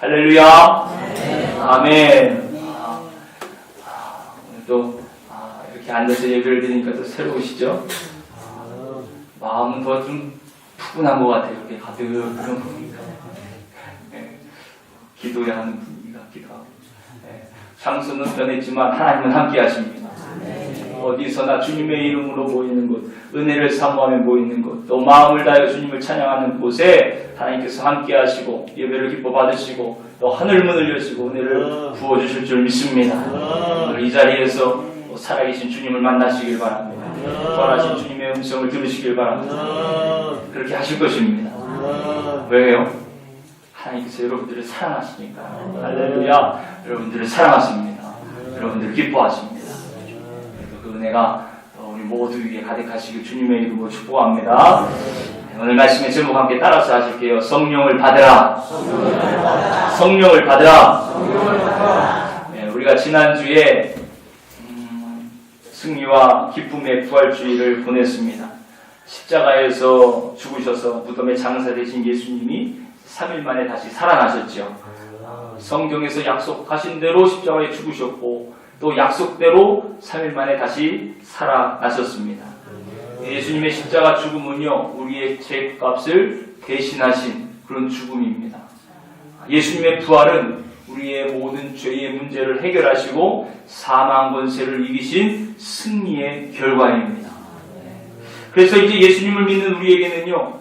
할렐루야. 아멘. 오늘도 이렇게 앉아서 예배를 드리니까 또 새로우시죠? 마음은 더 좀 푸근한 것 같아요. 이렇게 가득 그런 분위기가. 기도해야 하는 분위기 같기도 하고. 장소는 변했지만 하나님은 함께 하십니다. 어디서나 주님의 이름으로 모이는 곳, 은혜를 사모하며 모이는 곳, 또 마음을 다하여 주님을 찬양하는 곳에 하나님께서 함께 하시고 예배를 기뻐 받으시고 또 하늘문을 여시고 은혜를 부어주실 줄 믿습니다. 오늘 이 자리에서 살아계신 주님을 만나시길 바랍니다. 부활하신 주님의 음성을 들으시길 바랍니다. 그렇게 하실 것입니다. 왜요? 하나님께서 여러분들을 사랑하시니까. 할렐루야. 여러분들을 사랑하십니다. 여러분들을 기뻐하십니다. 그 은혜가 우리 모두 위에 가득하시길 주님의 이름으로 축복합니다. 오늘 말씀의 제목 함께 따라서 하실게요. 성령을 받으라. 성령을 받으라. 우리가 지난주에 승리와 기쁨의 부활주의를 보냈습니다. 십자가에서 죽으셔서 무덤에 장사되신 예수님이 3일 만에 다시 살아나셨죠. 성경에서 약속하신 대로 십자가에 죽으셨고 또 약속대로 3일 만에 다시 살아나셨습니다. 예수님의 십자가 죽음은요, 우리의 죄값을 대신하신 그런 죽음입니다. 예수님의 부활은 우리의 모든 죄의 문제를 해결하시고 사망 권세를 이기신 승리의 결과입니다. 그래서 이제 예수님을 믿는 우리에게는요,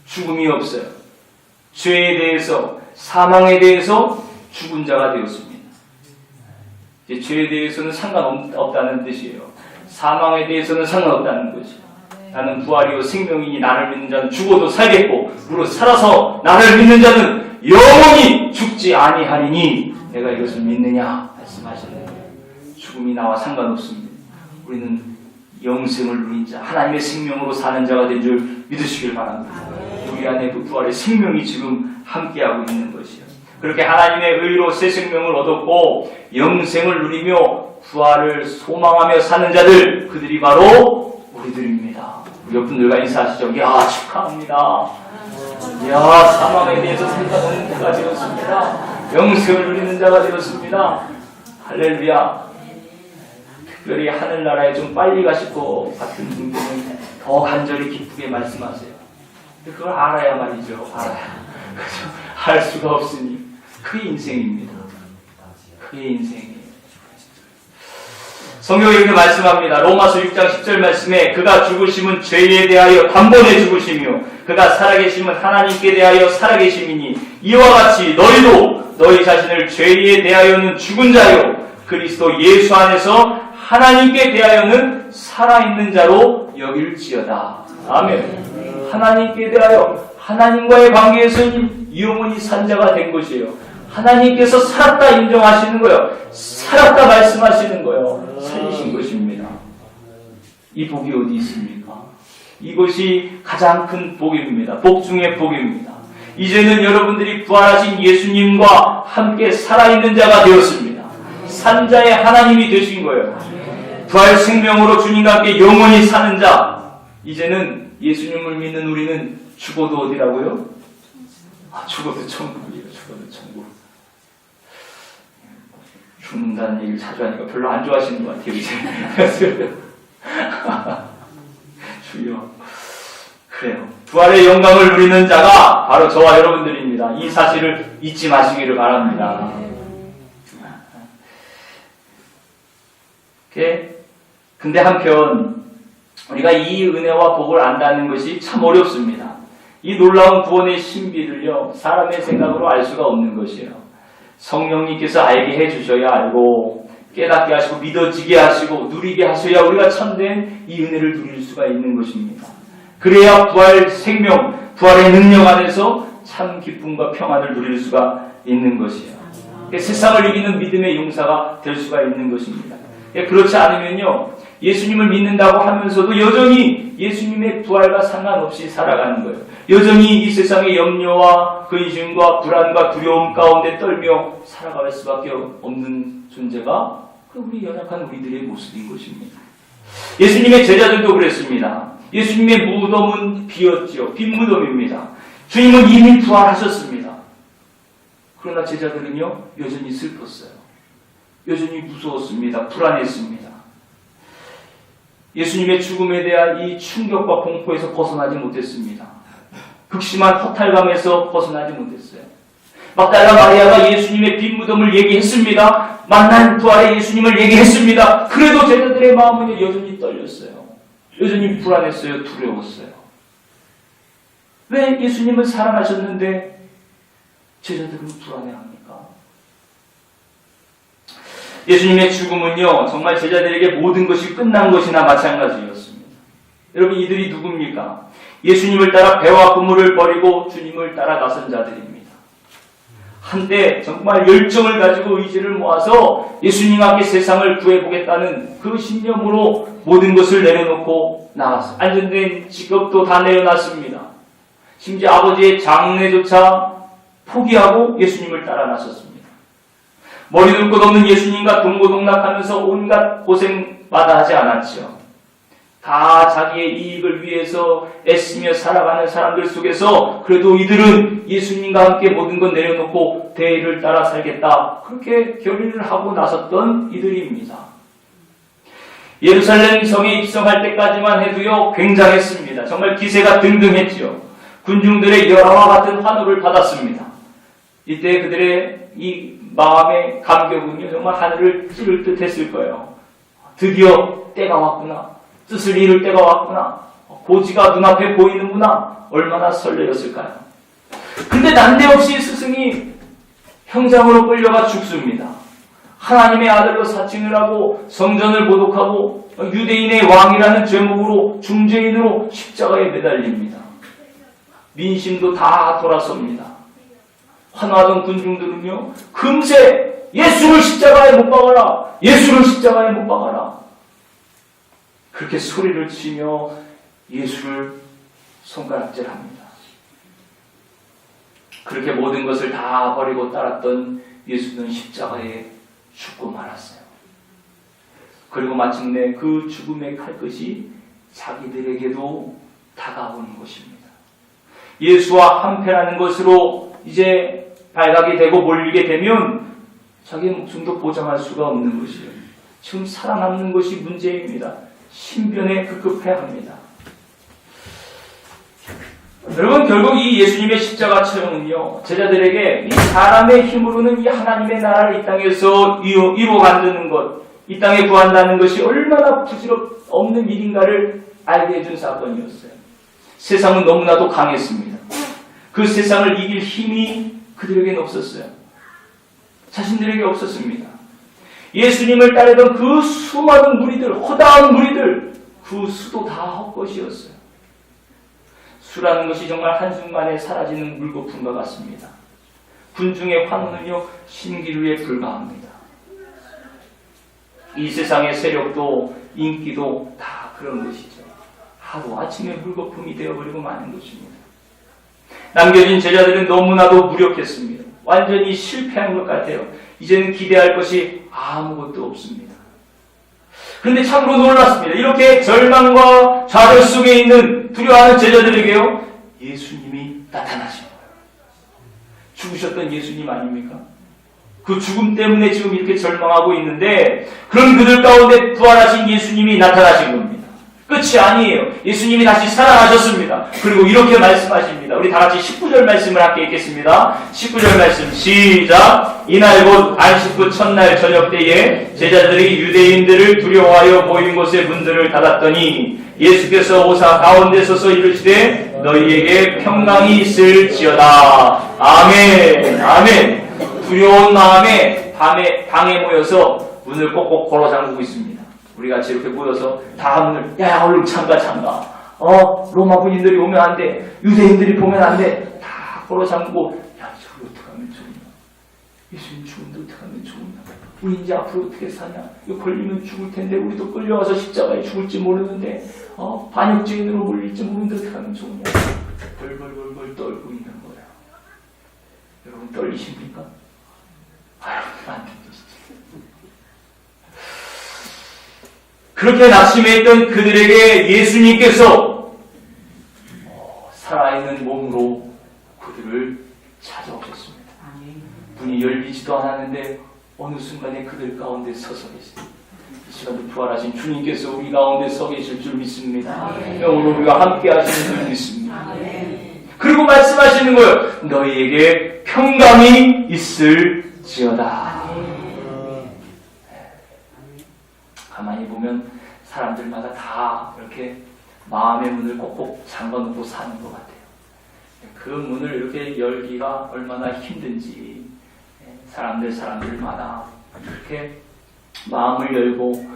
죽음이 없어요. 죄에 대해서, 사망에 대해서 죽은 자가 되었습니다. 이제 죄에 대해서는 상관없다는 뜻이에요. 사망에 대해서는 상관없다는 거죠. 나는 부활이요 생명이니 나를 믿는 자는 죽어도 살겠고 무릇 살아서 나를 믿는 자는 영원히 죽지 아니하리니 내가 이것을 믿느냐 말씀하시는 거예요. 죽음이 나와 상관없습니다. 우리는 영생을 누린 자, 하나님의 생명으로 사는 자가 된 줄 믿으시길 바랍니다. 우리 안에 그 부활의 생명이 지금 함께하고 있는 것이요. 그렇게 하나님의 의로 새 생명을 얻었고 영생을 누리며 부활을 소망하며 사는 자들, 그들이 바로 우리들입니다. 우리 옆분들과 인사하시죠. 이야, 축하합니다. 이야, 사망에 대해서 생각하는 자가 되었습니다. 영생을 누리는 자가 되었습니다. 할렐루야. 특별히 하늘나라에 좀 빨리 가실 것 같은 분들은 더 간절히 기쁘게 말씀하세요. 그걸 알아야 말이죠. 알아야. 그죠? 할 수가 없으니 그게 인생입니다. 그게 인생이에요. 성경에 이렇게 말씀합니다. 로마서 6장 10절 말씀에 그가 죽으심은 죄에 대하여 단번에 죽으시며 그가 살아계심은 하나님께 대하여 살아계심이니 이와 같이 너희도 너희 자신을 죄에 대하여는 죽은 자요 그리스도 예수 안에서 하나님께 대하여는 살아있는 자로 여길지어다. 아멘. 하나님께 대하여 하나님과의 관계에서 영원히 산 자가 된 것이에요. 하나님께서 살았다 인정하시는 거예요. 살았다 말씀하시는 거예요. 살리신 것입니다. 이 복이 어디 있습니까? 이것이 가장 큰 복입니다. 복 중의 복입니다. 이제는 여러분들이 부활하신 예수님과 함께 살아있는 자가 되었습니다. 산자의 하나님이 되신 거예요. 부활 생명으로 주님과 함께 영원히 사는 자. 이제는 예수님을 믿는 우리는 죽어도 어디라고요? 죽어도 천국이에요. 죽어도 천국. 죽는다는 얘기를 자주 하니까 별로 안 좋아하시는 것 같아요, 이제. 주여. 그래요. 부활의 영광을 누리는 자가 바로 저와 여러분들입니다. 이 사실을 잊지 마시기를 바랍니다. 근데 한편, 우리가 이 은혜와 복을 안다는 것이 참 어렵습니다. 이 놀라운 구원의 신비를요, 사람의 생각으로 알 수가 없는 것이에요. 성령님께서 알게 해주셔야 알고 깨닫게 하시고 믿어지게 하시고 누리게 하셔야 우리가 참된 이 은혜를 누릴 수가 있는 것입니다. 그래야 부활 생명, 부활의 능력 안에서 참 기쁨과 평안을 누릴 수가 있는 것이에요. 세상을 이기는 믿음의 용사가 될 수가 있는 것입니다. 그렇지 않으면요, 예수님을 믿는다고 하면서도 여전히 예수님의 부활과 상관없이 살아가는 거예요. 여전히 이 세상의 염려와 근심과 불안과 두려움 가운데 떨며 살아갈 수밖에 없는 존재가 우리 연약한 우리들의 모습인 것입니다. 예수님의 제자들도 그랬습니다. 예수님의 무덤은 비었지요. 빈 무덤입니다. 주님은 이미 부활하셨습니다. 그러나 제자들은요, 여전히 슬펐어요. 여전히 무서웠습니다. 불안했습니다. 예수님의 죽음에 대한 이 충격과 공포에서 벗어나지 못했습니다. 극심한 허탈감에서 벗어나지 못했어요. 막달라 마리아가 예수님의 빈 무덤을 얘기했습니다. 만난 부활의 예수님을 얘기했습니다. 그래도 제자들의 마음은 여전히 떨렸어요. 여전히 불안했어요. 두려웠어요. 왜 예수님은 살아나셨는데 제자들은 불안해합니까? 예수님의 죽음은요, 정말 제자들에게 모든 것이 끝난 것이나 마찬가지였습니다. 여러분, 이들이 누굽니까? 예수님을 따라 배와 그물을 버리고 주님을 따라 나선 자들입니다. 한때 정말 열정을 가지고 의지를 모아서 예수님 함께 세상을 구해보겠다는 그 신념으로 모든 것을 내려놓고 나왔어요. 안정된 직업도 다 내려놨습니다. 심지어 아버지의 장례조차 포기하고 예수님을 따라 나섰습니다. 머리 둘 것 없는 예수님과 동고동락하면서 온갖 고생마다 하지 않았죠. 다 자기의 이익을 위해서 애쓰며 살아가는 사람들 속에서 그래도 이들은 예수님과 함께 모든 것 내려놓고 대의를 따라 살겠다, 그렇게 결의를 하고 나섰던 이들입니다. 예루살렘 성에 입성할 때까지만 해도요, 굉장했습니다. 정말 기세가 등등했죠. 군중들의 열화와 같은 환호를 받았습니다. 이때 그들의 이 마음의 감격은요, 정말 하늘을 찌를 듯 했을 거예요. 드디어 때가 왔구나. 뜻을 이룰 때가 왔구나. 고지가 눈앞에 보이는구나. 얼마나 설레었을까요? 근데 난데없이 스승이 형장으로 끌려가 죽습니다. 하나님의 아들로 사칭을 하고 성전을 모독하고 유대인의 왕이라는 제목으로 중죄인으로 십자가에 매달립니다. 민심도 다 돌아섭니다. 환호하던 군중들은요, 금세 예수를 십자가에 못 박아라! 예수를 십자가에 못 박아라! 그렇게 소리를 치며 예수를 손가락질합니다. 그렇게 모든 것을 다 버리고 따랐던 예수는 십자가에 죽고 말았어요. 그리고 마침내 그 죽음의 칼끝이 자기들에게도 다가오는 것입니다. 예수와 한패라는 것으로 이제 발각이 되고 몰리게 되면 자기의 목숨도 보장할 수가 없는 것이에요. 지금 살아남는 것이 문제입니다. 신변에 급급해야 합니다. 여러분, 결국 이 예수님의 십자가 처형은요, 제자들에게 이 사람의 힘으로는 이 하나님의 나라를 이 땅에서 이루어 간다는 것, 이 땅에 구한다는 것이 얼마나 부질없 없는 일인가를 알게 해준 사건이었어요. 세상은 너무나도 강했습니다. 그 세상을 이길 힘이 그들에게는 없었어요. 자신들에게 없었습니다. 예수님을 따르던 그 수많은 무리들, 허다한 무리들, 그 수도 다 헛것이었어요. 수라는 것이 정말 한순간에 사라지는 물거품과 같습니다. 군중의 환호는요, 신기루에 불과합니다. 이 세상의 세력도 인기도 다 그런 것이죠. 하루아침에 물거품이 되어버리고 마는 것입니다. 남겨진 제자들은 너무나도 무력했습니다. 완전히 실패한 것 같아요. 이제는 기대할 것이 아무것도 없습니다. 그런데 참으로 놀랐습니다. 이렇게 절망과 좌절 속에 있는 두려워하는 제자들에게요, 예수님이 나타나신 거예요. 죽으셨던 예수님 아닙니까? 그 죽음 때문에 지금 이렇게 절망하고 있는데 그런 그들 가운데 부활하신 예수님이 나타나신 겁니다. 끝이 아니에요. 예수님이 다시 살아나셨습니다. 그리고 이렇게 말씀하십니다. 우리 다같이 19절 말씀을 함께 읽겠습니다. 19절 말씀 시작. 이날 곧 안식구 첫날 저녁 때에 제자들이 유대인들을 두려워하여 모인 곳의 문들을 닫았더니 예수께서 오사 가운데 서서 이르시되 너희에게 평강이 있을지어다. 아멘. 아멘. 두려운 마음에 방에 모여서 문을 꼭꼭 걸어 잠그고 있습니다. 우리 같이 이렇게 모여서 다 문을, 야, 얼른 잠가. 로마 군인들이 오면 안 돼. 유대인들이 보면 안 돼. 다 걸어 잠그고, 야, 저걸 어떡하면 좋냐. 예수님 죽은데 어떡하면 좋냐. 우리 이제 앞으로 어떻게 사냐. 이거 걸리면 죽을 텐데, 우리도 끌려와서 십자가에 죽을지 모르는데, 반역죄인으로 몰릴지 모르는데 어떡하면 좋냐. 벌벌벌벌 떨고 있는 거야. 여러분 떨리십니까? 아유, 안 떨리시죠. 그렇게 낙심해 있던 그들에게 예수님께서 살아있는 몸으로 그들을 찾아오셨습니다. 문이 열리지도 않았는데 어느 순간에 그들 가운데 서서 계세요. 이 시간도 부활하신 주님께서 우리 가운데 서 계실 줄 믿습니다. 오늘 우리가 함께 하시는 줄 믿습니다. 그리고 말씀하시는 거예요. 너희에게 평강이 있을지어다. 가만히 보면 사람들마다 다 이렇게 마음의 문을 꼭꼭 잠궈놓고 사는 것 같아요. 그 문을 이렇게 열기가 얼마나 힘든지 사람들마다 그렇게 마음을 열고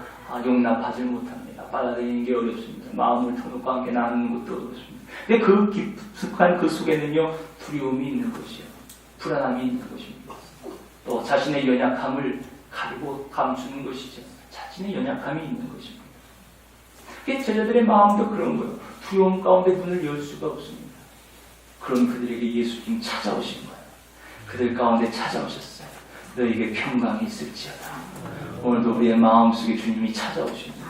용납하지 못합니다. 받아들이는 게 어렵습니다. 마음을 터놓고 함께 나누는 것도 어렵습니다. 근데 그 깊숙한 그 속에는요, 두려움이 있는 것이요, 불안함이 있는 것입니다. 또 자신의 연약함을 가리고 감추는 것이죠. 자신의 연약함이 있는 것입니다. 제자들의 마음도 그런 거예요. 두려움 가운데 문을 열 수가 없습니다. 그런 그들에게 예수님 찾아오신 거예요. 그들 가운데 찾아오셨어요. 너에게 평강이 있을지어다. 오늘도 우리의 마음속에 주님이 찾아오십니다.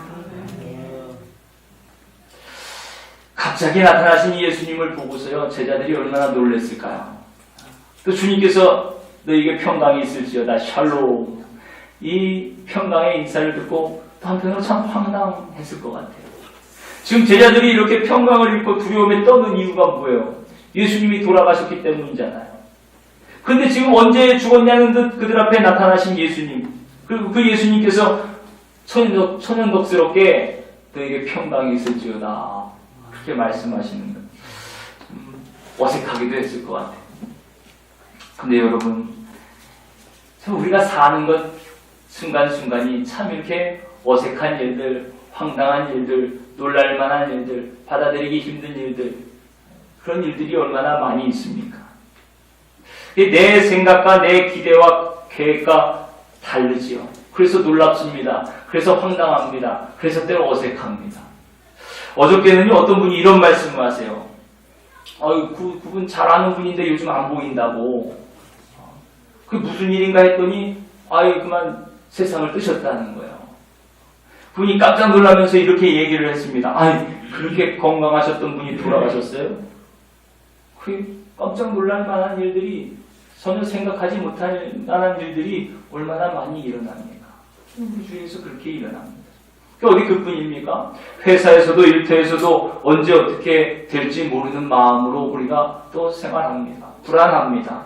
갑자기 나타나신 예수님을 보고서요, 제자들이 얼마나 놀랐을까요? 또 주님께서 너에게 평강이 있을지어다, 샬롬, 이 평강의 인사를 듣고 또 한편으로 참 황당했을 것 같아요. 지금 제자들이 이렇게 평강을 잃고 두려움에 떠는 이유가 뭐예요? 예수님이 돌아가셨기 때문이잖아요. 그런데 지금 언제 죽었냐는 듯 그들 앞에 나타나신 예수님, 그리고 그 예수님께서 천연덕스럽게 너에게 평강이 있을지어다 그렇게 말씀하시는 것, 어색하기도 했을 것 같아요. 근데 여러분, 우리가 사는 것 순간순간이 참 이렇게 어색한 일들, 황당한 일들, 놀랄만한 일들, 받아들이기 힘든 일들, 그런 일들이 얼마나 많이 있습니까? 내 생각과 내 기대와 계획과 다르지요. 그래서 놀랍습니다. 그래서 황당합니다. 그래서 때로 어색합니다. 어저께는요, 어떤 분이 이런 말씀을 하세요. 그분 잘하는 분인데 요즘 안 보인다고. 그게 무슨 일인가 했더니 그만 세상을 뜨셨다는 거예요. 그분이 깜짝 놀라면서 이렇게 얘기를 했습니다. 그렇게 건강하셨던 분이 돌아가셨어요? 그 깜짝 놀랄 만한 일들이, 전혀 생각하지 못할 만한 일들이 얼마나 많이 일어납니까? 우리 주위에서 그렇게 일어납니다. 어디 그뿐입니까? 회사에서도 일터에서도 언제 어떻게 될지 모르는 마음으로 우리가 또 생활합니다. 불안합니다.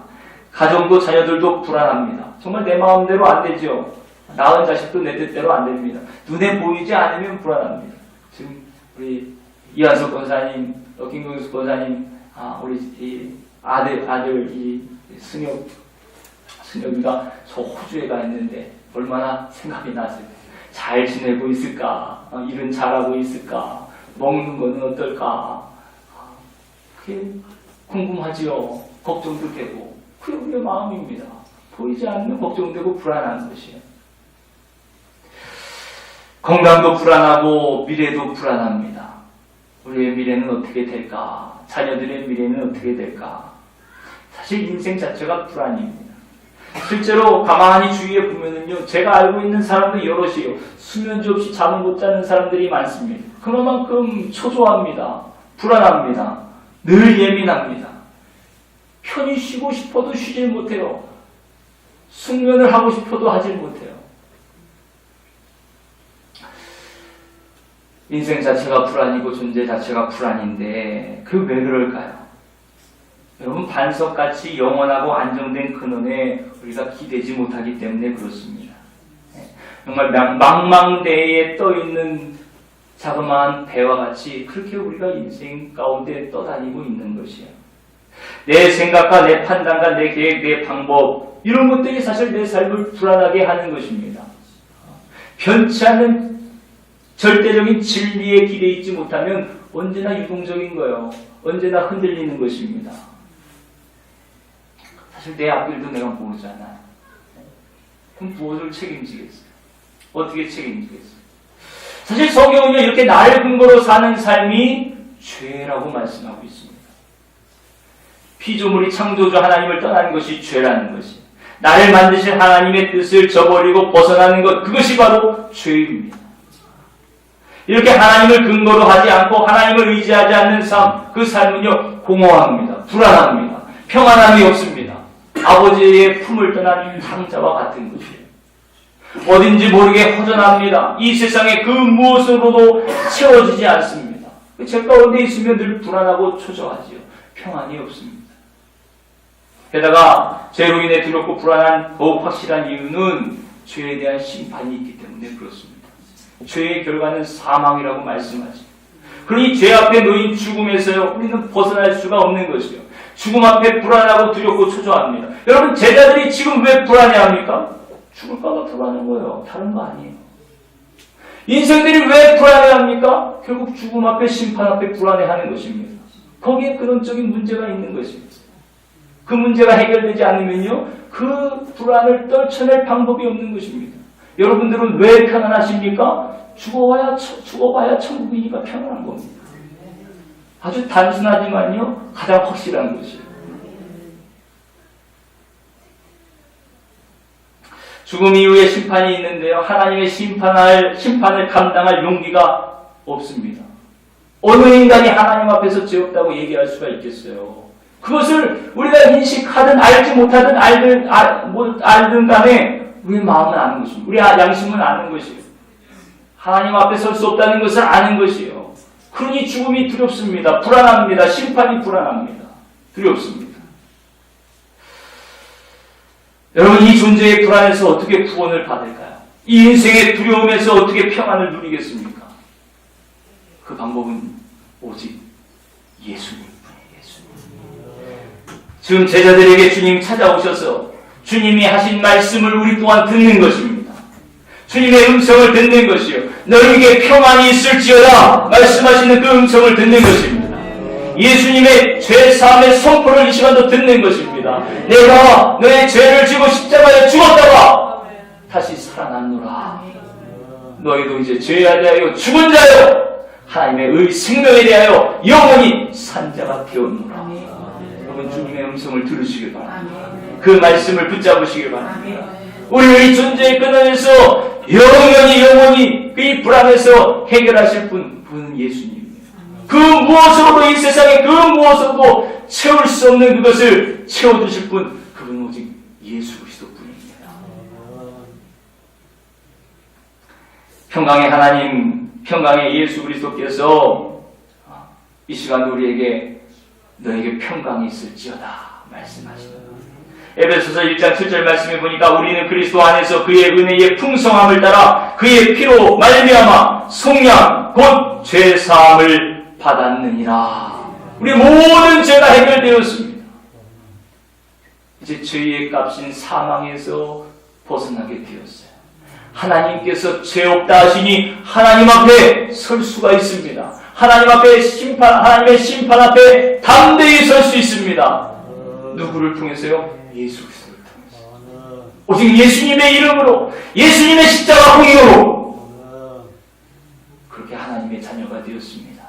가정도 자녀들도 불안합니다. 정말 내 마음대로 안 되죠. 낳은 자식도 내 뜻대로 안 됩니다. 눈에 보이지 않으면 불안합니다. 지금 우리 이한석 권사님, 김경수 권사님, 우리 이 아들 이 승혁이가 저 호주에 가 있는데 얼마나 생각이 나세요. 잘 지내고 있을까? 일은 잘하고 있을까? 먹는 거는 어떨까? 그게 궁금하지요. 걱정도 되고. 그게 우리의 마음입니다. 보이지 않는 걱정되고 불안한 것이에요. 건강도 불안하고 미래도 불안합니다. 우리의 미래는 어떻게 될까? 자녀들의 미래는 어떻게 될까? 사실 인생 자체가 불안입니다. 실제로 가만히 주위에 보면은요, 제가 알고 있는 사람도 여럿이요. 수면제 없이 잠을 못 자는 사람들이 많습니다. 그만큼 초조합니다. 불안합니다. 늘 예민합니다. 편히 쉬고 싶어도 쉬질 못해요. 숙면을 하고 싶어도 하질 못해요. 인생 자체가 불안이고 존재 자체가 불안인데 그 왜 그럴까요? 여러분, 반석같이 영원하고 안정된 근원에 우리가 기대지 못하기 때문에 그렇습니다. 정말 망망대해에 떠있는 자그마한 배와 같이 그렇게 우리가 인생 가운데 떠다니고 있는 것이에요. 내 생각과 내 판단과 내 계획, 내 방법, 이런 것들이 사실 내 삶을 불안하게 하는 것입니다. 변치 않는 절대적인 진리에 기대 있지 못하면 언제나 유동적인 거예요. 언제나 흔들리는 것입니다. 사실 내 앞길도 내가 모르잖아. 그럼 무엇을 책임지겠어요? 어떻게 책임지겠어요? 사실 성경은요, 이렇게 나를 근거로 사는 삶이 죄라고 말씀하고 있습니다. 피조물이 창조주 하나님을 떠나는 것이 죄라는 것이, 나를 만드신 하나님의 뜻을 저버리고 벗어나는 것, 그것이 바로 죄입니다. 이렇게 하나님을 근거로 하지 않고 하나님을 의지하지 않는 삶, 그 삶은요, 공허합니다. 불안합니다. 평안함이 없습니다. 아버지의 품을 떠난 탕자와 같은 것이에요. 어딘지 모르게 허전합니다. 이 세상에 그 무엇으로도 채워지지 않습니다. 제 가운데 있으면 늘 불안하고 초조하지요. 평안이 없습니다. 게다가 죄로 인해 두렵고 불안한 더욱 확실한 이유는 죄에 대한 심판이 있기 때문에 그렇습니다. 죄의 결과는 사망이라고 말씀하지. 그러니 죄 앞에 놓인 죽음에서요, 우리는 벗어날 수가 없는 것이요. 죽음 앞에 불안하고 두렵고 초조합니다. 여러분, 제자들이 지금 왜 불안해합니까? 죽을까봐 불안한 거예요. 다른 거 아니에요. 인생들이 왜 불안해합니까? 결국 죽음 앞에, 심판 앞에 불안해하는 것입니다. 거기에 근원적인 문제가 있는 것입니다. 그 문제가 해결되지 않으면요, 그 불안을 떨쳐낼 방법이 없는 것입니다. 여러분들은 왜 편안하십니까? 죽어봐야 천국이니까 편안한 겁니다. 아주 단순하지만요, 가장 확실한 것이에요. 죽음 이후에 심판이 있는데요, 하나님의 심판을 감당할 용기가 없습니다. 어느 인간이 하나님 앞에서 죄 없다고 얘기할 수가 있겠어요? 그것을 우리가 인식하든 알지 못하든 알든 간에 우리 마음은 아는 것입니다. 우리 양심은 아는 것이에요. 하나님 앞에 설 수 없다는 것을 아는 것이에요. 그러니 죽음이 두렵습니다. 불안합니다. 심판이 불안합니다. 두렵습니다. 여러분, 이 존재의 불안에서 어떻게 구원을 받을까요? 이 인생의 두려움에서 어떻게 평안을 누리겠습니까? 그 방법은 오직 예수님. 지금 제자들에게 주님 찾아오셔서 주님이 하신 말씀을 우리 또한 듣는 것입니다. 주님의 음성을 듣는 것이요. 너희에게 평안이 있을지어다 말씀하시는 그 음성을 듣는 것입니다. 예수님의 죄사함의 선포를 이 시간도 듣는 것입니다. 내가 너의 죄를 지고 십자가에 죽었다가 다시 살아났노라. 너희도 이제 죄에 대하여 죽은 자요, 하나님의 생명에 대하여 영원히 산 자가 되었노라. 주님의 음성을 들으시길 바랍니다. 그 말씀을 붙잡으시길 바랍니다. 우리의 존재의 근원에서 영원히 그 불안에서 해결하실 분은 예수님입니다. 그 무엇으로도 이 세상에 그 무엇으로도 채울 수 없는 그것을 채워주실 분, 그분은 오직 예수 그리스도 뿐입니다. 평강의 하나님, 평강의 예수 그리스도께서 이 시간 우리에게 너에게 평강이 있을지어다 말씀하십니다. 에베소서 1장 7절 말씀해 보니까 우리는 그리스도 안에서 그의 은혜의 풍성함을 따라 그의 피로 말미암아 속량 곧 죄사함을 받았느니라. 우리 모든 죄가 해결되었습니다. 이제 죄의 값인 사망에서 벗어나게 되었어요. 하나님께서 죄 없다 하시니 하나님 앞에 설 수가 있습니다. 하나님의 심판 앞에 담대히 설 수 있습니다. 누구를 통해서요? 예수 그리스도를 통해서. 오직 예수님의 이름으로, 예수님의 십자가 공의로 그렇게 하나님의 자녀가 되었습니다.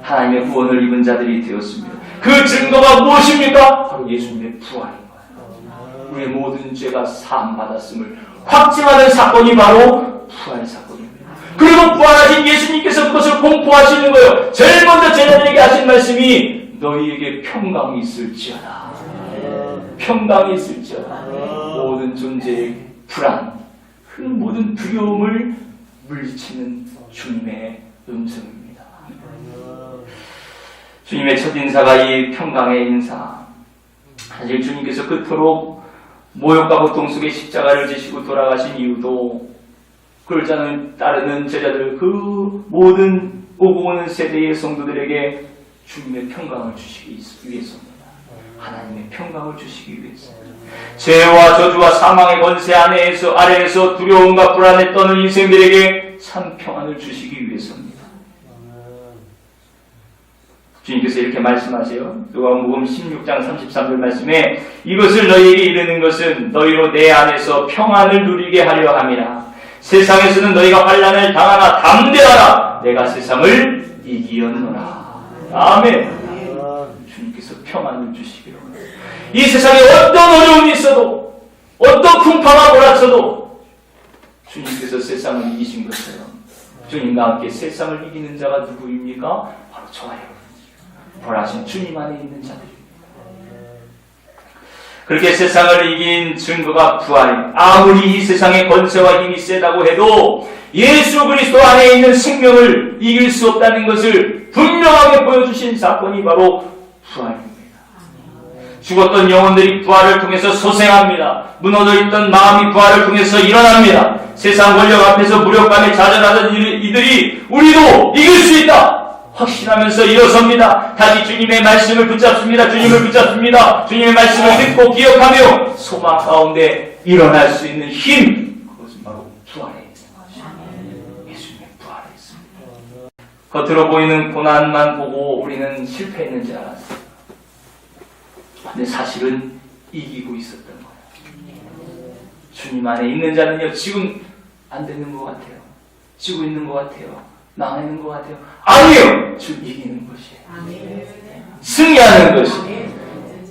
하나님의 구원을 입은 자들이 되었습니다. 그 증거가 무엇입니까? 바로 예수님의 부활인 거예요. 우리의 모든 죄가 사함받았음을 확증하는 사건이 바로 부활 사건입니다. 그리고 부활하신 예수님께서 그것을 공포하시는 거예요. 제일 먼저 제자들에게 하신 말씀이 너희에게 평강이 있을지어다. 평강이 있을지어다. 모든 존재의 불안, 그 모든 두려움을 물리치는 주님의 음성입니다. 주님의 첫 인사가 이 평강의 인사. 사실 주님께서 그토록 모욕과 고통 속에 십자가를 지시고 돌아가신 이유도 그를 따르는 제자들, 그 모든 오고 오는 세대의 성도들에게 주님의 평강을 주시기 위해서입니다. 하나님의 평강을 주시기 위해서. 죄와 저주와 사망의 권세 아래에서 두려움과 불안에 떠는 인생들에게 참 평안을 주시기 위해서입니다. 주님께서 이렇게 말씀하세요. 누가복음 16장 33절 말씀에 이것을 너희에게 이르는 것은 너희로 내 안에서 평안을 누리게 하려 함이라. 세상에서는 너희가 환난을 당하나 담대하라. 내가 세상을 이기었노라. 아멘. 주님께서 평안을 주시기로. 이 세상에 어떤 어려움이 있어도, 어떤 풍파가 몰아쳐도 주님께서 세상을 이기신 것처럼 주님과 함께 세상을 이기는 자가 누구입니까? 바로 저와 여러분. 벌하신 주님 안에 있는 자들입니다. 그렇게 세상을 이긴 증거가 부활입니다. 아무리 이 세상의 권세와 힘이 세다고 해도 예수 그리스도 안에 있는 생명을 이길 수 없다는 것을 분명하게 보여주신 사건이 바로 부활입니다. 죽었던 영혼들이 부활을 통해서 소생합니다. 무너져 있던 마음이 부활을 통해서 일어납니다. 세상 권력 앞에서 무력감에 좌절하던 이들이 우리도 이길 수 있다 확신하면서 일어섭니다. 다시 주님의 말씀을 붙잡습니다. 주님을 붙잡습니다. 주님의 말씀을 듣고 기억하며 소망 가운데 일어날 수 있는 힘, 그것은 바로 부활에 있는 예수님의 부활에 있습니다. 겉으로 보이는 고난만 보고 우리는 실패했는 줄 알았어요. 근데 사실은 이기고 있었던 거예요. 주님 안에 있는 자는요, 지금 안 되는 것 같아요. 지고 있는 것 같아요. 망하는 것 같아요. 아니요! 주님 이기는 것이에요. 승리하는 것이에요.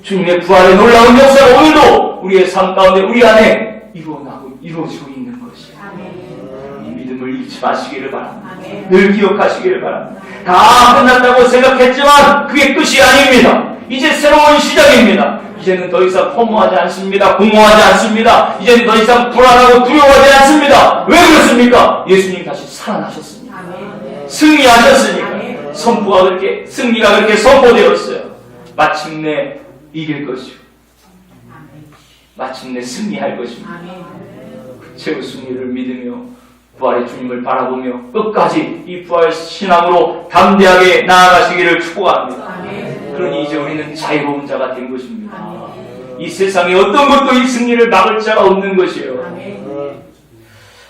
주님의 부활의 놀라운 역사가 오늘도 우리의 삶 가운데 우리 안에 이루어지고 있는 것이에요. 이 믿음을 잃지 마시기를 바랍니다. 늘 기억하시기를 바랍니다. 다 끝났다고 생각했지만 그게 끝이 아닙니다. 이제 새로운 시작입니다. 이제는 더 이상 허무하지 않습니다. 공허하지 않습니다. 이제는 더 이상 불안하고 두려워하지 않습니다. 왜 그렇습니까? 예수님 다시 살아나셨습니다. 승리하셨으니까. 승리가 그렇게 선포되었어요. 마침내 이길 것이고 마침내 승리할 것입니다. 최후 승리를 믿으며 부활의 주님을 바라보며 끝까지 이 부활 신앙으로 담대하게 나아가시기를 축복합니다. 그러니 이제 우리는 자유로운 자가 된 것입니다. 이 세상에 어떤 것도 이 승리를 막을 자가 없는 것이에요.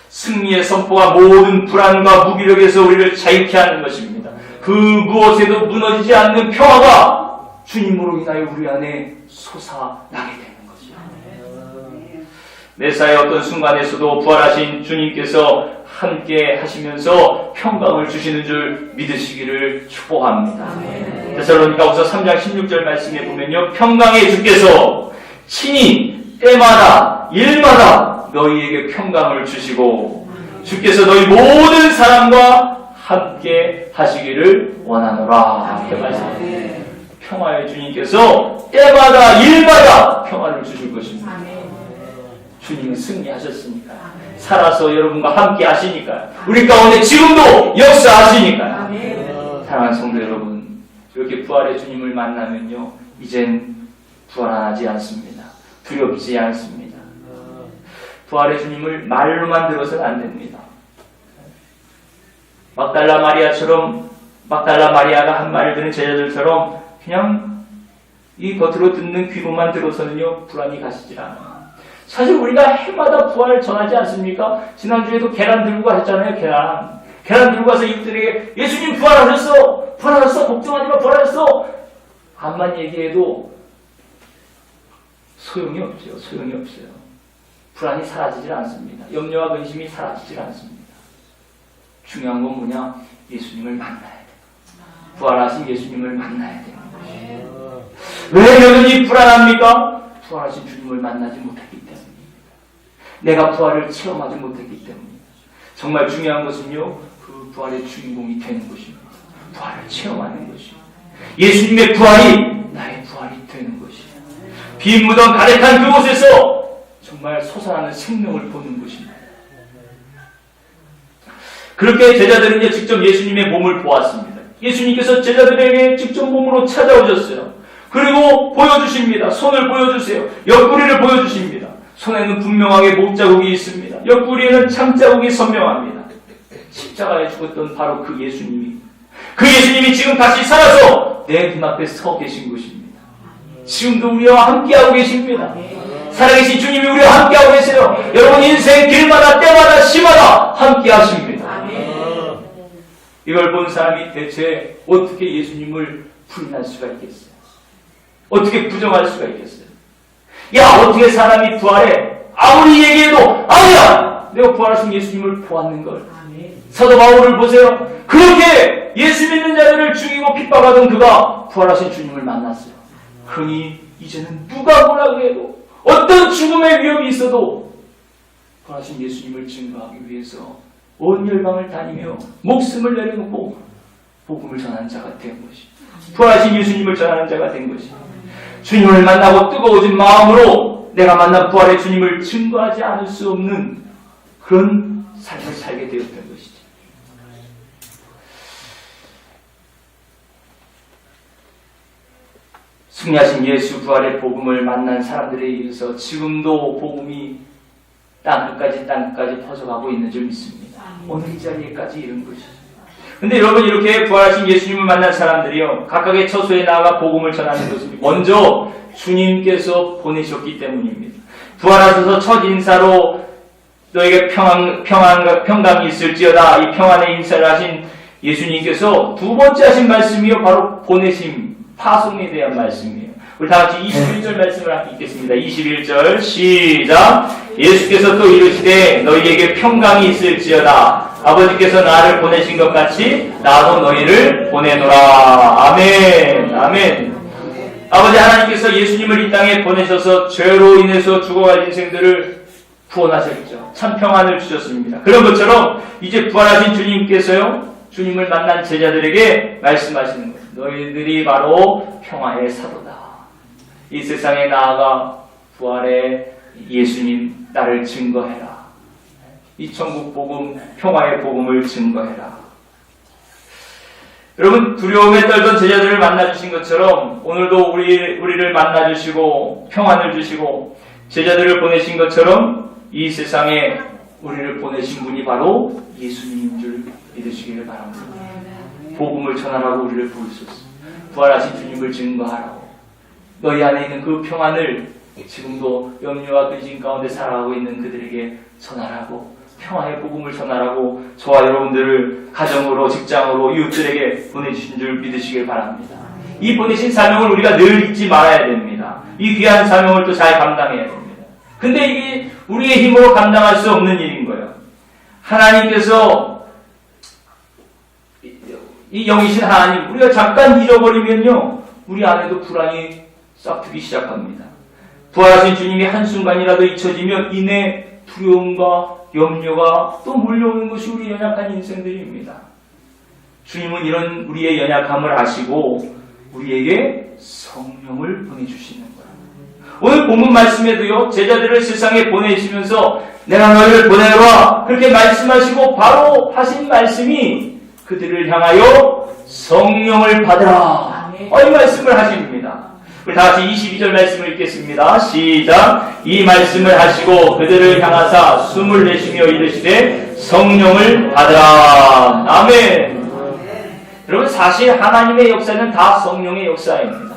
승리의 선포가 모든 불안과 무기력에서 우리를 자유케 하는 것입니다. 그 무엇에도 무너지지 않는 평화가 주님으로 인하여 우리 안에 솟아나게 되는 것이에요. 매사의 어떤 순간에서도 부활하신 주님께서 함께 하시면서 평강을 주시는 줄 믿으시기를 축복합니다. 데살로니가후서 3장 16절 말씀에 보면요, 평강의 주께서 친히 때마다 일마다 너희에게 평강을 주시고 주께서 너희 모든 사람과 함께 하시기를 원하노라. 이렇게 말씀합니다. 평화의 주님께서 때마다 일마다 평화를 주실 것입니다. 주님은 승리하셨으니까, 살아서 여러분과 함께 하시니까요. 우리 가운데 지금도 역사하시니까요. 사랑하는 성도 여러분, 이렇게 부활의 주님을 만나면요, 이젠 불안하지 않습니다. 두렵지 않습니다. 부활의 주님을 말로만 들어서는 안 됩니다. 막달라 마리아가 한 말을 듣는 제자들처럼 그냥 이 겉으로 듣는 귀로만 들어서는요, 불안이 가시질 않아요. 사실 우리가 해마다 부활을 전하지 않습니까? 지난주에도 계란 들고 가셨잖아요. 계란 들고 가서 이웃들에게 예수님 부활하셨어! 부활하셨어! 걱정하지 마! 부활하셨어! 암만 얘기해도 소용이 없죠. 소용이 없어요. 불안이 사라지질 않습니다. 염려와 근심이 사라지질 않습니다. 중요한 건 뭐냐? 예수님을 만나야 돼요. 부활하신 예수님을 만나야 돼요. 왜 여전히 불안합니까? 부활하신 주님을 만나지 못했기 때문입니다. 내가 부활을 체험하지 못했기 때문입니다. 정말 중요한 것은요, 그 부활의 주인공이 되는 것입니다. 부활을 체험하는 것입니다. 예수님의 부활이 나의 부활이 되는 것입니다. 빈 무덤 가득한 그곳에서 정말 솟아나는 생명을 보는 것입니다. 그렇게 제자들은 직접 예수님의 몸을 보았습니다. 예수님께서 제자들에게 직접 몸으로 찾아오셨어요. 그리고 보여주십니다. 손을 보여주세요. 옆구리를 보여주십니다. 손에는 분명하게 목자국이 있습니다. 옆구리에는 창자국이 선명합니다. 십자가에 죽었던 바로 그 예수님이, 그 예수님이 지금 다시 살아서 내 눈앞에 서 계신 것입니다. 지금도 우리와 함께하고 계십니다. 살아계신 주님이 우리와 함께하고 계세요. 여러분 인생 길마다 때마다 시마다 함께하십니다. 이걸 본 사람이 대체 어떻게 예수님을 부인할 수가 있겠어요? 어떻게 부정할 수가 있겠어요? 야, 어떻게 사람이 부활해? 아무리 얘기해도 아니야! 내가 부활하신 예수님을 보았는걸. 사도 바울을 보세요. 그렇게 예수 믿는 자들을 죽이고 핍박하던 그가 부활하신 주님을 만났어요. 그러니 이제는 누가 뭐라고 해도, 어떤 죽음의 위협이 있어도 부활하신 예수님을 증거하기 위해서 온 열방을 다니며 목숨을 내려놓고 복음을 전하는 자가 된 것이, 부활하신 예수님을 전하는 자가 된 것이, 주님을 만나고 뜨거워진 마음으로 내가 만난 부활의 주님을 증거하지 않을 수 없는 그런 삶을 살게 되었던 것이죠. 승리하신 예수 부활의 복음을 만난 사람들에 의해서 지금도 복음이 땅끝까지 퍼져가고 있는 줄 믿습니다. 오늘 이 자리에까지 이른 것이죠. 근데 여러분, 이렇게 부활하신 예수님을 만난 사람들이요, 각각의 처소에 나아가 복음을 전하는 것은 먼저 주님께서 보내셨기 때문입니다. 부활하셔서 첫 인사로 너에게 평강이 있을지어다, 이 평안의 인사를 하신 예수님께서 두 번째 하신 말씀이요, 바로 보내심, 파송에 대한 말씀이에요. 우리 다 같이 21절 말씀을 함께 읽겠습니다. 21절 시작. 예수께서 또 이르시되 너희에게 평강이 있을지어다. 아버지께서 나를 보내신 것 같이 나도 너희를 보내노라. 아멘. 아멘. 아버지 하나님께서 예수님을 이 땅에 보내셔서 죄로 인해서 죽어갈 인생들을 구원하셨죠. 참 평안을 주셨습니다. 그런 것처럼 이제 부활하신 주님께서요, 주님을 만난 제자들에게 말씀하시는 거예요. 너희들이 바로 평화의 사도다. 이 세상에 나아가 부활의 예수님 나를 증거해라. 이 천국 복음, 평화의 복음을 증거해라. 여러분, 두려움에 떨던 제자들을 만나주신 것처럼 오늘도 우리를 만나주시고 평안을 주시고 제자들을 보내신 것처럼 이 세상에 우리를 보내신 분이 바로 예수님인 줄 믿으시기를 바랍니다. 복음을 전하라고 우리를 부르셨습니다. 부활하신 주님을 증거하라고. 너희 안에 있는 그 평안을 지금도 염려와 근심 가운데 살아가고 있는 그들에게 전하라고, 평화의 복음을 전하라고 저와 여러분들을 가정으로, 직장으로, 이웃들에게 보내주신 줄 믿으시길 바랍니다. 이 보내신 사명을 우리가 늘 잊지 말아야 됩니다. 이 귀한 사명을 또 잘 감당해야 됩니다. 근데 이게 우리의 힘으로 감당할 수 없는 일인 거예요. 하나님께서, 이 영이신 하나님, 우리가 잠깐 잃어버리면요, 우리 안에도 불안이 싹 트기 시작합니다. 부활하신 주님이 한순간이라도 잊혀지면 이내 두려움과 염려가 또 몰려오는 것이 우리 연약한 인생들입니다. 주님은 이런 우리의 연약함을 아시고 우리에게 성령을 보내주시는 거예요. 오늘 본문 말씀에도요, 제자들을 세상에 보내시면서 내가 너희를 보내노라 그렇게 말씀하시고 바로 하신 말씀이 그들을 향하여 성령을 받으라, 이 말씀을 하십니다. 우리 다같이 22절 말씀을 읽겠습니다. 시작. 이 말씀을 하시고 그들을 향하사 숨을 내쉬며 이르시되 성령을 받으라. 아멘. 여러분, 사실 하나님의 역사는 다 성령의 역사입니다.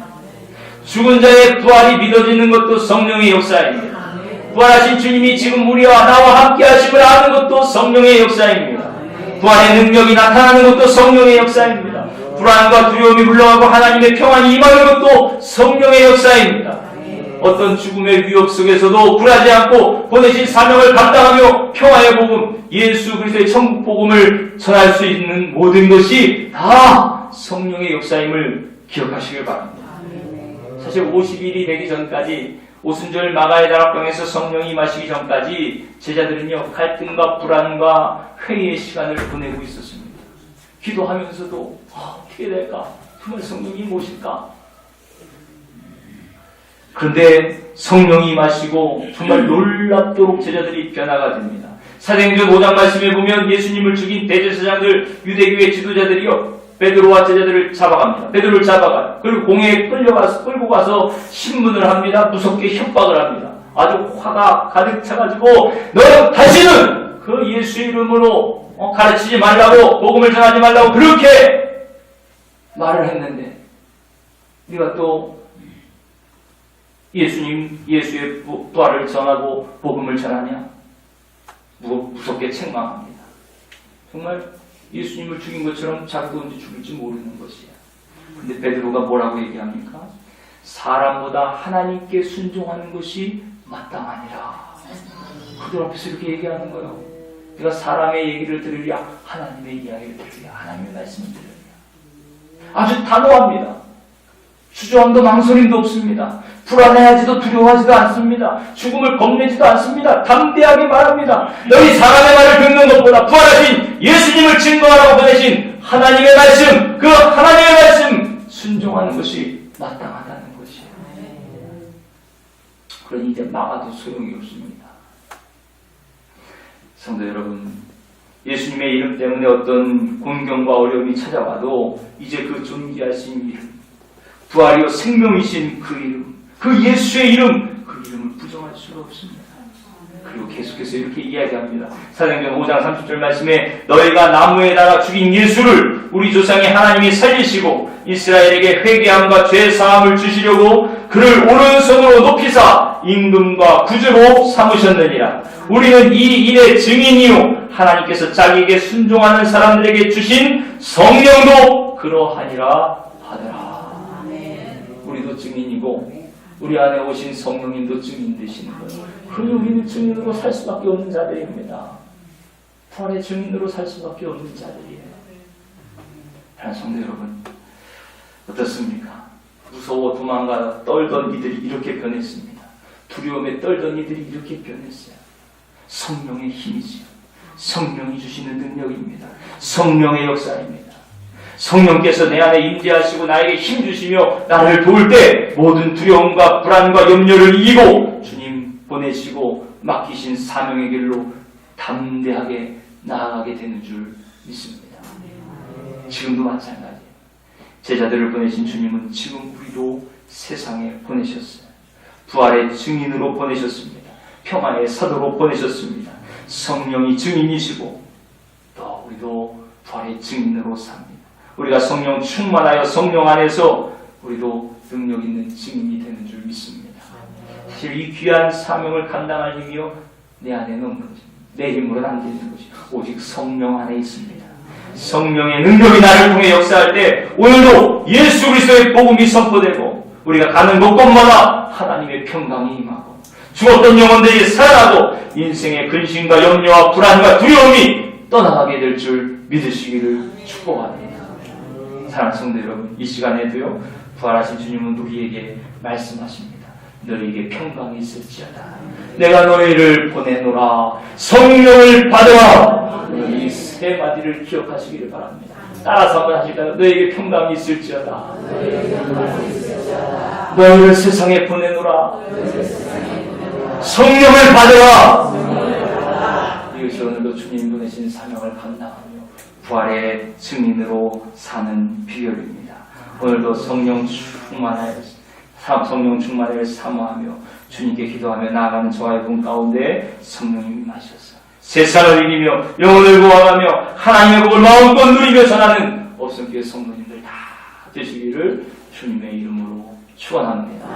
죽은 자의 부활이 믿어지는 것도 성령의 역사입니다. 부활하신 주님이 지금 우리와 나와 함께 하심을 아는 것도 성령의 역사입니다. 부활의 능력이 나타나는 것도 성령의 역사입니다. 불안과 두려움이 물러가고 하나님의 평안이 임하는 것도 성령의 역사입니다. 어떤 죽음의 위협 속에서도 굴하지 않고 보내신 사명을 감당하며 평화의 복음, 예수 그리스도의 천국 복음을 전할 수 있는 모든 것이 다 성령의 역사임을 기억하시길 바랍니다. 사실 50일이 되기 전까지, 오순절 마가의 다락방에서 성령이 임하시기 전까지 제자들은요, 갈등과 불안과 회의의 시간을 보내고 있었습니다. 기도하면서도 어떻게 될까? 정말 성령이 모실까? 그런데 성령이 임하시고 정말 놀랍도록 제자들이 변화가 됩니다. 사도행전 5장 말씀에 보면 예수님을 죽인 대제사장들, 유대교의 지도자들이요, 베드로와 제자들을 잡아갑니다. 베드로를 잡아가요. 그리고 공회에 끌고 가서 신문을 합니다. 무섭게 협박을 합니다. 아주 화가 가득 차가지고 너 다시는 그 예수의 이름으로 가르치지 말라고, 복음을 전하지 말라고 그렇게 말을 했는데 네가 또 예수의 부활을 전하고 복음을 전하냐? 무섭게 책망합니다. 정말 예수님을 죽인 것처럼 자기도 언제 죽을지 모르는 것이야. 근데 베드로가 뭐라고 얘기합니까? 사람보다 하나님께 순종하는 것이 마땅하니라. 그들 앞에서 이렇게 얘기하는 거예요. 네가 사람의 얘기를 들으랴, 하나님의 이야기를 들으랴, 하나님의 말씀을 들으랴. 아주 단호합니다. 주저함도 망설임도 없습니다. 불안해하지도 두려워하지도 않습니다. 죽음을 겁내지도 않습니다. 담대하게 말합니다. 너희 사람의 말을 듣는 것보다 부활하신 예수님을 증거하라고 보내신 하나님의 말씀, 그 하나님의 말씀 순종하는 것이 마땅하다는 것이에요. 그러니 이제 막아도 소용이 없습니다. 성도 여러분, 예수님의 이름 때문에 어떤 곤경과 어려움이 찾아와도 이제 그 존귀하신 이름, 부활이요 생명이신 그 이름, 그 예수의 이름, 그 이름을 부정할 수가 없습니다. 그리고 계속해서 이렇게 이야기합니다. 사도행전 5장 30절 말씀에 너희가 나무에 달아 죽인 예수를 우리 조상의 하나님이 살리시고 이스라엘에게 회개함과 죄 사함을 주시려고 그를 오른손으로 높이사 임금과 구주로 삼으셨느니라. 우리는 이 일의 증인이요 하나님께서 자기에게 순종하는 사람들에게 주신 성령도 그러하니라 하더라. 우리도 증인이고 우리 안에 오신 성령님도 증인 되시는 거예요. 그러니 우리는 증인으로 살 수밖에 없는 자들입니다. 부활의 증인으로 살 수밖에 없는 자들이에요. 하나님 성도 여러분, 어떻습니까? 무서워 도망가 떨던 이들이 이렇게 변했습니다. 두려움에 떨던 이들이 이렇게 변했어요. 성령의 힘이지요. 성령이 주시는 능력입니다. 성령의 역사입니다. 성령께서 내 안에 임재하시고 나에게 힘 주시며 나를 도울 때 모든 두려움과 불안과 염려를 이기고 주님 보내시고 맡기신 사명의 길로 담대하게 나아가게 되는 줄 믿습니다. 지금도 마찬가지예요. 제자들을 보내신 주님은 지금 우리도 세상에 보내셨어요. 부활의 증인으로 보내셨습니다. 평화의 사도로 보내셨습니다. 성령이 증인이시고 또 우리도 부활의 증인으로 삽니다. 우리가 성령 충만하여 성령 안에서 우리도 능력 있는 증인이 되는 줄 믿습니다. 사실 이 귀한 사명을 감당할 힘이요 내 안에는 없는 것입니다. 내 힘으로는 안 되는 것이 오직 성령 안에 있습니다. 성령의 능력이 나를 통해 역사할 때 오늘도 예수 그리스도의 복음이 선포되고 우리가 가는 곳곳마다 하나님의 평강이 임하고 죽었던 영혼들이 살아나고 인생의 근심과 염려와 불안과 두려움이 떠나가게 될 줄 믿으시기를 축복합니다. 사랑하는 성도 여러분, 이 시간에도요 부활하신 주님은 우리에게 말씀하십니다. 너희에게 평강이 있을지어다. 내가 너희를 보내노라. 성령을 받으라. 이 세 마디를 기억하시기를 바랍니다. 따라서 한번 하실까요? 너희에게 평강이 있을지어다. 너희를 세상에 보내노라. 성령을 받으라. 이것이 오늘도 주님 보내신 사명을 감당하며 부활의 증인으로 사는 비결입니다. 오늘도 성령 충만을 사모하며 주님께 기도하며 나아가는 저와 여러분 가운데 성령님이 임하셔서 세상을 이기며 영혼을 구원하며 하나님의 복을 마음껏 누리며 전하는 없음교회 성도님들 다 되시기를 주님의 이름으로 축원합니다.